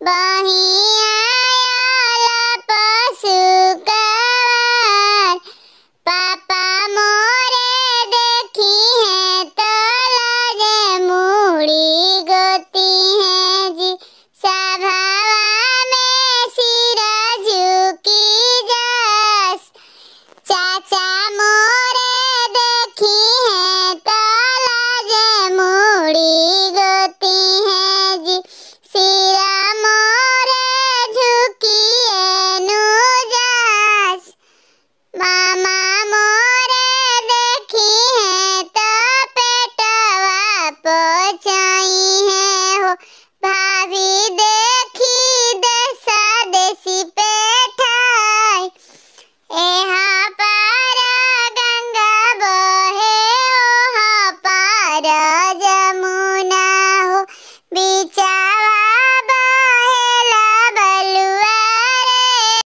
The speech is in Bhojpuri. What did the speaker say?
बहिया आयल पशुकवार। पापा मोरे देखी है तो लाजे मुड़ी गोती है जी। सभावा में सिर झुकी जस। चाचा मोरे देखी है तो लाजे मुड़ी गोती है जी। सिरा मोरे झुकी नुजस। मामा मोरे देखी है तो पेटवा पोछाई है हो। भाभी देखी देसा देसी पेठाई। एहा पार गंगा बहे ओहा पार जमुना हो। बिचा